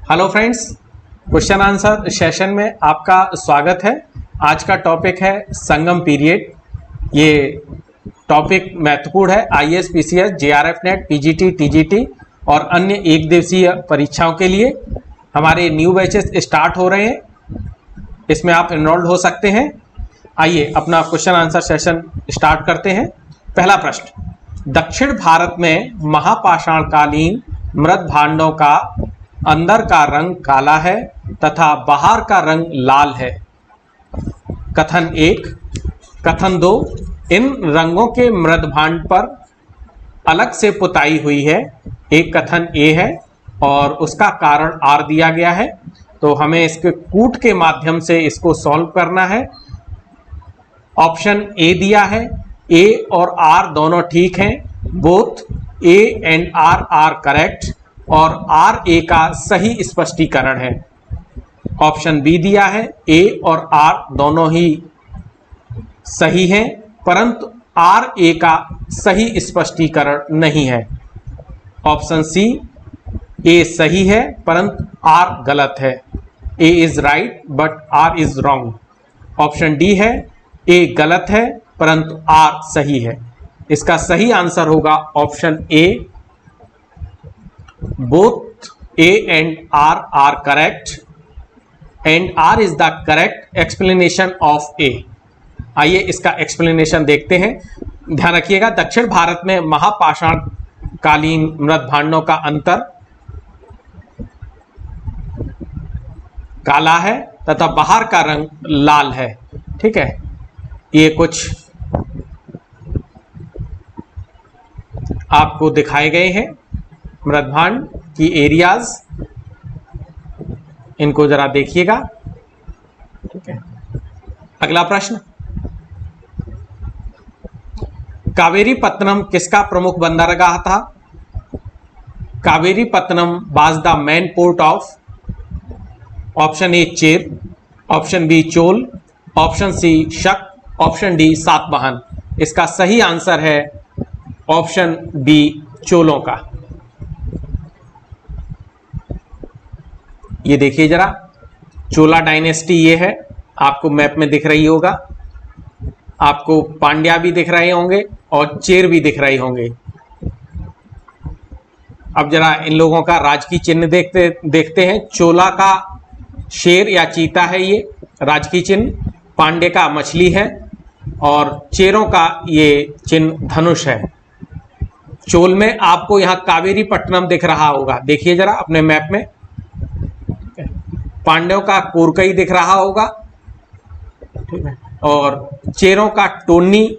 Hello friends, question answer session में आपका स्वागत है। आज का टॉपिक है संगम पीरियड। ये टॉपिक महत्वपूर्ण है IAS, PCS, JRF net, PGT, TGT और अन्य एक दिवसीय परीक्षाओं के लिए। हमारे न्यू बैचेस स्टार्ट हो रहे हैं, इसमें आप इनरोल्ड हो सकते हैं। आइए अपना क्वेश्चन आंसर सेशन स्टार्ट करते हैं। पहला प्रश्न, दक्षिण भारत में महापाषाणकालीन मृत भांडों का अंदर का रंग काला है तथा बाहर का रंग लाल है। कथन 1। कथन 2, इन रंगों के मृत भांड पर अलग से पुताई हुई है। एक कथन ए है और उसका कारण आर दिया गया है, तो हमें इसके कूट के माध्यम से इसको सॉल्व करना है। ऑप्शन ए दिया है, ए और आर दोनों ठीक हैं, both A and R are correct, और आर ए का सही स्पष्टीकरण है। ऑप्शन बी दिया है, ए और आर दोनों ही सही हैं, परंतु आर ए का सही स्पष्टीकरण नहीं है। ऑप्शन सी, ए सही है परंतु आर गलत है। A is right but R is wrong. Option D है, ए गलत है परंतु आर सही है। इसका सही आंसर होगा option A, both A and R are correct and R is the correct explanation of A। आइए इसका एक्सप्लेनेशन देखते हैं। ध्यान रखिएगा, दक्षिण भारत में महापाषाणकालीन मृत भांडों का अंतर काला है तथा बाहर का रंग लाल है। ठीक है, ये कुछ आपको दिखाए गए हैं मृत भांड की एरियाज, इनको जरा देखिएगा। ठीक है, अगला प्रश्न, कावेरीपत्तनम किसका प्रमुख बंदरगाह था? Kaveripattinam was the main port of. Option A Chera, option B Chola, option C Shaka, option D Satavahana. इसका सही आंसर है ऑप्शन बी चोलों का। ये देखिए जरा, चोला डायनेस्टी ये है, आपको मैप में दिख रही होगा। आपको पांड्या भी दिख रहे होंगे और चेर भी दिख रहे होंगे। अब जरा इन लोगों का राजकीय चिन्ह देखते हैं। चोला का शेर या चीता है ये राजकीय चिन्ह, पांड्य का मछली है और चेरों का ये चिन्ह धनुष है। चोल में आपको यहां कावेरीपट्टनम दिख रहा होगा, देखिए जरा अपने मैप में। पांड्यों का कोरकई दिख रहा होगा, ठीक है, और चेरों का टोंडी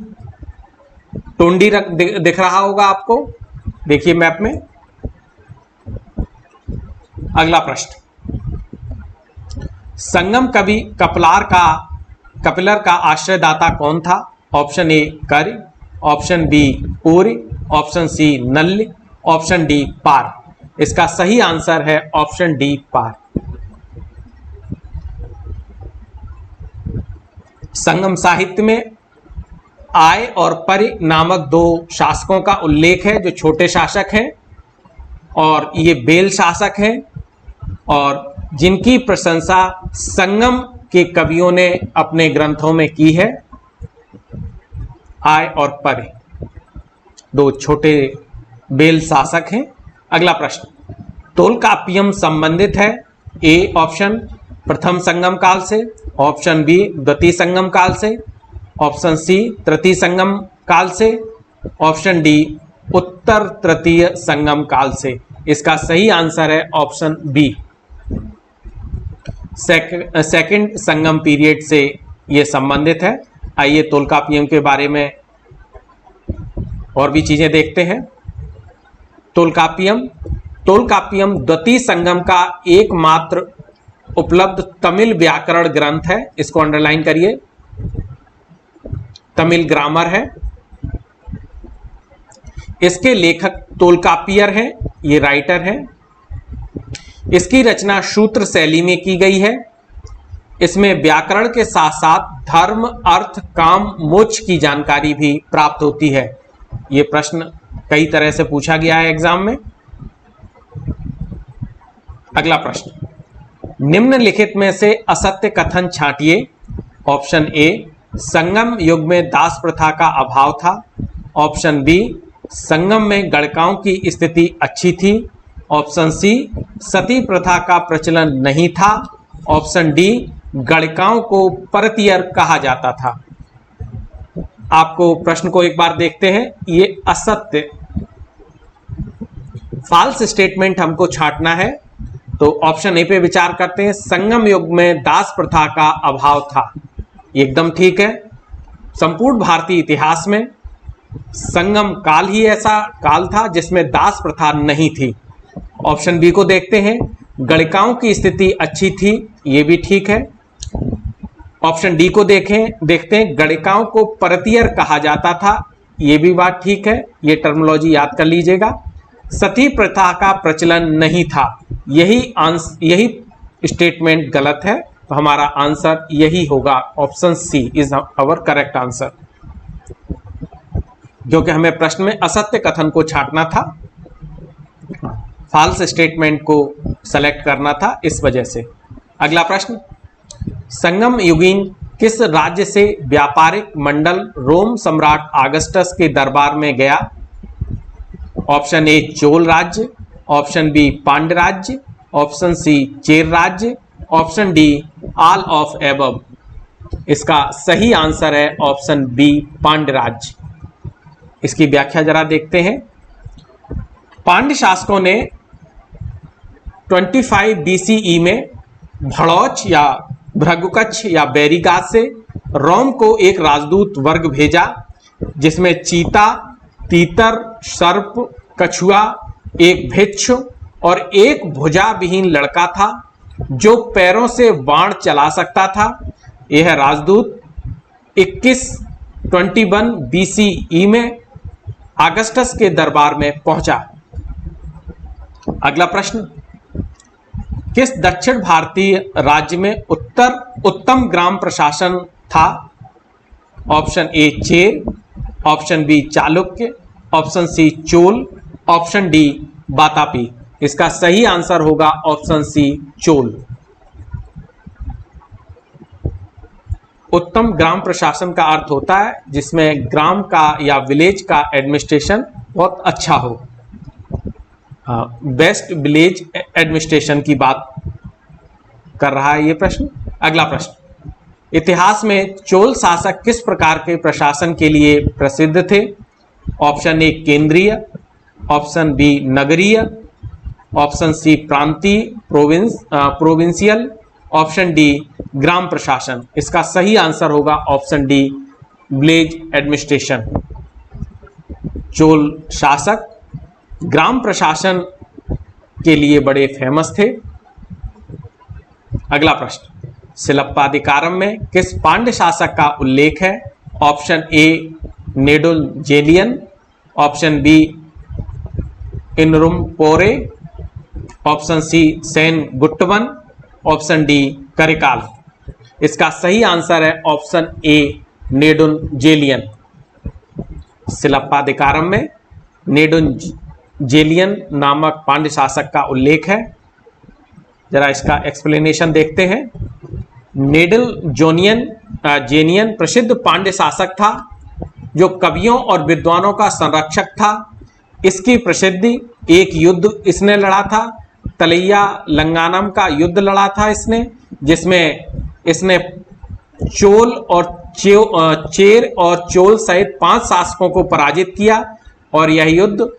दिख रहा होगा आपको, देखिए मैप में। अगला प्रश्न, संगम कवि कपिलर का आश्रयदाता कौन था? ऑप्शन ए कर, ऑप्शन बी पूरी, ऑप्शन सी नल्ल, ऑप्शन डी पार। इसका सही आंसर है ऑप्शन डी पार। संगम साहित्य में आय और परि नामक दो शासकों का उल्लेख है जो छोटे शासक हैं, और ये बेल शासक हैं, और जिनकी प्रशंसा संगम के कवियों ने अपने ग्रंथों में की है। आय और परि दो छोटे बेल शासक हैं। अगला प्रश्न, तोलकाप्पियम संबंधित है ए ऑप्शन प्रथम संगम काल से, ऑप्शन बी द्वितीय संगम काल से, ऑप्शन सी तृतीय संगम काल से, ऑप्शन डी उत्तर तृतीय संगम काल से। इसका सही आंसर है ऑप्शन बी, सेकंड संगम पीरियड से यह संबंधित है। आइए तोलकाप्पियम के बारे में और भी चीजें देखते हैं। तोलकाप्पियम द्वितीय संगम का एकमात्र उपलब्ध तमिल व्याकरण ग्रंथ है, इसको अंडरलाइन करिए, तमिल ग्रामर है। इसके लेखक तोलकाप्पियर हैं, ये राइटर हैं। इसकी रचना सूत्र शैली में की गई है। इसमें व्याकरण के साथ साथ धर्म, अर्थ, काम, मोक्ष की जानकारी भी प्राप्त होती है। ये प्रश्न कई तरह से पूछा गया है एग्जाम में। अगला प्रश्न, निम्नलिखित में से असत्य कथन छांटिए। ऑप्शन ए, संगम युग में दास प्रथा का अभाव था। ऑप्शन बी, संगम में गणकाओं की स्थिति अच्छी थी। ऑप्शन सी, सती प्रथा का प्रचलन नहीं था। ऑप्शन डी, गणकाओं को परतियर कहा जाता था। आपको प्रश्न को एक बार देखते हैं। ये असत्य, फॉल्स स्टेटमेंट हमको छांटना है, तो ऑप्शन ए पे विचार करते हैं। संगम युग में दास प्रथा का अभाव था, एकदम ठीक है। संपूर्ण भारतीय इतिहास में संगम काल ही ऐसा काल था जिसमें दास प्रथा नहीं थी। ऑप्शन बी को देखते हैं, गणिकाओं की स्थिति अच्छी थी, ये भी ठीक है। ऑप्शन डी को देखते हैं, गणिकाओं को परतियर कहा जाता था, ये भी बात ठीक है, ये टर्मिनोलॉजी याद कर लीजिएगा। सती प्रथा का प्रचलन नहीं था, यही स्टेटमेंट गलत है, तो हमारा आंसर यही होगा। Option C is our correct answer, क्योंकि हमें प्रश्न में असत्य कथन को छांटना था, फॉल्स स्टेटमेंट को सेलेक्ट करना था, इस वजह से। अगला प्रश्न, संगम युगीन किस राज्य से व्यापारिक मंडल रोम सम्राट ऑगस्टस के दरबार में गया? ऑप्शन ए, चोल राज्य। ऑप्शन बी, पांड्य राज्य। ऑप्शन सी, चेर राज्य। Option D, all of above. इसका सही आंसर है ऑप्शन बी, पांड्य राज्य। इसकी व्याख्या जरा देखते हैं। पांड्य शासकों ने 25 BCE में भड़ौच या भृगुकच्छ या बैरिगाद से रोम को एक राजदूत वर्ग भेजा, जिसमें चीता, तीतर, सर्प, कछुआ, एक भिक्षु और एक भुजा विहीन लड़का था जो पैरों से बाण चला सकता था। यह राजदूत 21 BCE में ऑगस्टस के दरबार में पहुंचा। अगला प्रश्न, किस दक्षिण भारतीय राज्य में उत्तम ग्राम प्रशासन था? Option A, Chera. Option B, Chalukya. Option C, Chola. Option D, Vatapi. इसका सही आंसर होगा ऑप्शन सी, चोल। उत्तम ग्राम प्रशासन का अर्थ होता है जिसमें ग्राम का या विलेज का एडमिनिस्ट्रेशन बहुत अच्छा हो। बेस्ट विलेज एडमिनिस्ट्रेशन की बात कर रहा है ये प्रश्न। अगला प्रश्न, इतिहास में चोल शासक किस प्रकार के प्रशासन के लिए प्रसिद्ध थे? ऑप्शन ए, केंद्रीय। ऑप्शन बी, नगरीय। ऑप्शन सी, प्रांतीय प्रोविंशियल। ऑप्शन डी, ग्राम प्रशासन। इसका सही आंसर होगा option D, village administration. Chola शासक ग्राम प्रशासन के लिए बड़े फेमस थे। अगला प्रश्न, सिलप्पाधिकारम में किस पांड्य शासक का उल्लेख है? Option A, Nedunjeliyan. Option B, इनरुम-पोरे। Option C, Senguttuvan. Option D, Karikala. इसका सही आंसर है ऑप्शन ए, नेडुल-जेलियन। सिलप्पाधिकारम में नेडुल-जेलियन नामक पांड्य शासक का उल्लेख है। जरा इसका एक्सप्लेनेशन देखते हैं। नेडुल-जेलियन प्रसिद्ध पांड्य शासक था जो कवियों और विद्वानों का संरक्षक था। इसकी प्रसिद्धि, एक युद्ध इसने लड़ा था, तलैया लंगानम का युद्ध लड़ा था इसने, जिसमें इसने चोल और चेर और चोल सहित 5 शासकों को पराजित किया और यह युद्ध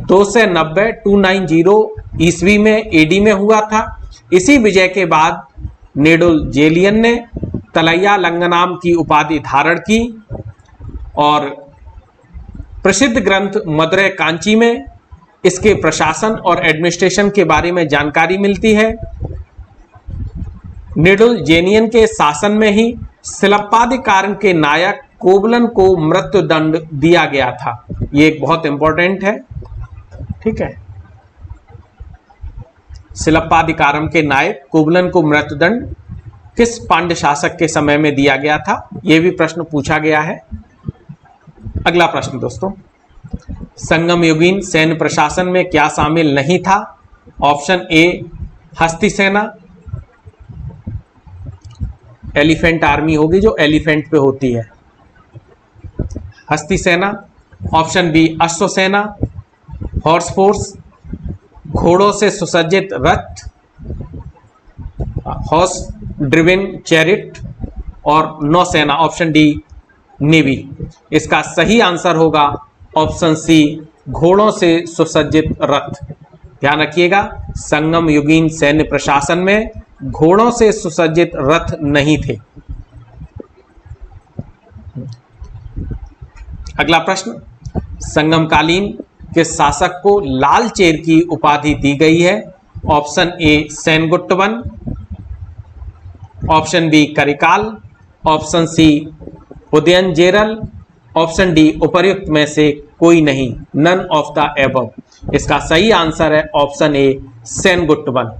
290 ईस्वी में एडी में हुआ था। इसी विजय के बाद नेडुल-जेलियन ने तलैया लंगानम की उपाधि धारण की और प्रसिद्ध ग्रंथ मदुरै कांची में इसके प्रशासन और एडमिनिस्ट्रेशन के बारे में जानकारी मिलती है। नेडुल-जेलियन के शासन में ही सिलप्पाधिकारम के नायक कोवलन को मृत्युदंड दिया गया था। ये एक बहुत इंपॉर्टेंट है, ठीक है। सिलप्पाधिकारम के नायक कोवलन को मृत्युदंड किस पांड्य शासक के समय में दिया गया था? यह भी प्रश्न पूछा गया है। अगला प्रश्न दोस्तों, संगम युगीन सैन्य प्रशासन में क्या शामिल नहीं था? ऑप्शन ए, हस्ती सेना, एलिफेंट आर्मी होगी जो एलिफेंट पे होती है, हस्ती सेना। ऑप्शन बी अश्वसेना, हॉर्स फोर्स, घोड़ों से सुसज्जित रथ, हॉर्स ड्रिवन चैरिट, और नौसेना, ऑप्शन डी नेवी। इसका सही आंसर होगा ऑप्शन सी घोड़ों से सुसज्जित रथ। ध्यान रखिएगा, संगम युगीन सैन्य प्रशासन में घोड़ों से सुसज्जित रथ नहीं थे। अगला प्रश्न, संगमकालीन किस शासक को लाल चेर की उपाधि दी गई है? Option A Senguttuvan, option B Karikala, option C Udiyanjeral, option D उपर्युक्त में से कोई नहीं, नन ऑफ द एबव। इसका सही आंसर है ऑप्शन ए सेनगुप्त वन।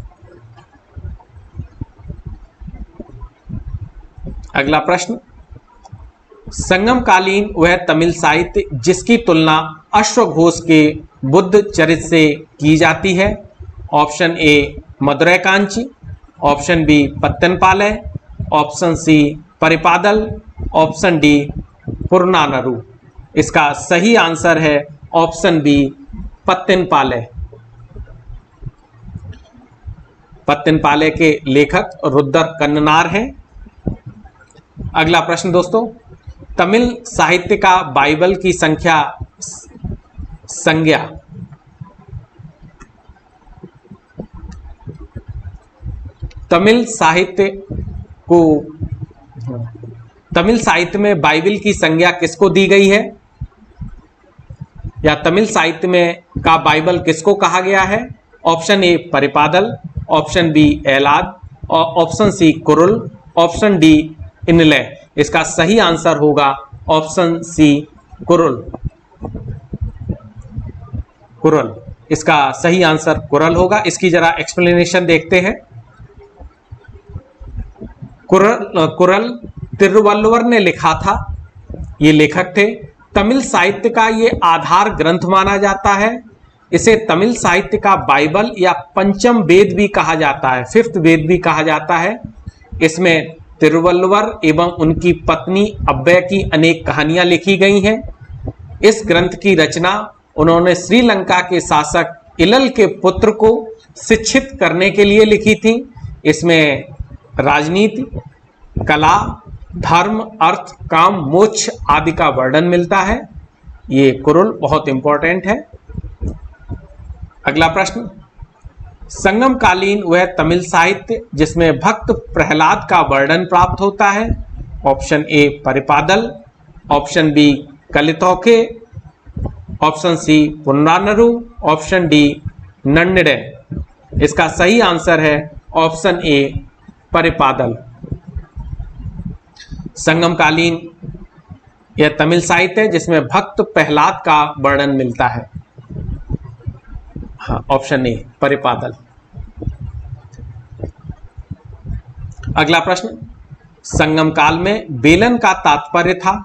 अगला प्रश्न, संगमकालीन वह तमिल साहित्य जिसकी तुलना अश्वघोष के बुद्ध चरित से की जाती है? Option A Maduraikanchi, option B Pattinappalai, option C Paripadal, option D Purananuru. इसका सही आंसर है ऑप्शन बी पत्तनपालय। पत्तनपालय के लेखक रुद्र कन्ननार हैं। अगला प्रश्न दोस्तों, तमिल साहित्य का बाइबल की संज्ञा तमिल साहित्य में बाइबल की संज्ञा किसको दी गई है, या तमिल साहित्य में का बाइबल किसको कहा गया है? Option A Paripadal, option B Eladi, option C Kural, option D इनलय। इसका सही आंसर होगा ऑप्शन सी कुरुल। कुरल, इसका सही आंसर कुरल होगा। इसकी जरा एक्सप्लेनेशन देखते हैं। कुरल तिरुवल्लुवर ने लिखा था, ये लेखक थे। तमिल साहित्य का ये आधार ग्रंथ माना जाता है। इसे तमिल साहित्य का बाइबल या पंचम वेद भी कहा जाता है, फिफ्थ वेद भी कहा जाता है। इसमें तिरुवल्लुवर एवं उनकी पत्नी अब्बे की अनेक कहानियां लिखी गई हैं। इस ग्रंथ की रचना उन्होंने श्रीलंका के शासक इलल के पुत्र को शिक्षित करने के लिए लिखी थी। इसमें राजनीति, कला, धर्म, अर्थ, काम, मोक्ष आदि का वर्णन मिलता है। ये कुरुल बहुत इंपॉर्टेंट है। अगला प्रश्न, संगमकालीन वह तमिल साहित्य जिसमें भक्त प्रहलाद का वर्णन प्राप्त होता है? Option A Paripadal, option B Kalittokai, option C Purananuru, option D नन्निडे। इसका सही आंसर है ऑप्शन ए परिपादल। संगमकालीन यह तमिल साहित्य है जिसमें भक्त प्रहलाद का वर्णन मिलता है। हाँ, ऑप्शन ए परिपादल। अगला प्रश्न, संगम काल में बेलन का तात्पर्य था?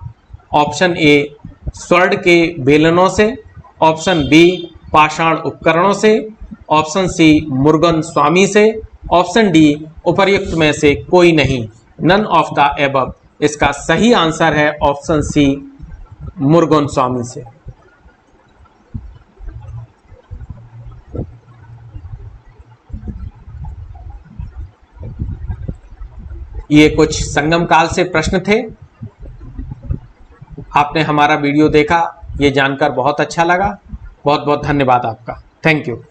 ऑप्शन ए स्वर्ण के बेलनों से, ऑप्शन बी पाषाण उपकरणों से, ऑप्शन सी मुर्गन स्वामी से, ऑप्शन डी उपर्युक्त में से कोई नहीं, नन ऑफ द एबव। इसका सही आंसर है ऑप्शन सी मुर्गन स्वामी से। ये कुछ संगम काल से प्रश्न थे। आपने हमारा वीडियो देखा, ये जानकर बहुत अच्छा लगा। बहुत बहुत धन्यवाद आपका। Thank you.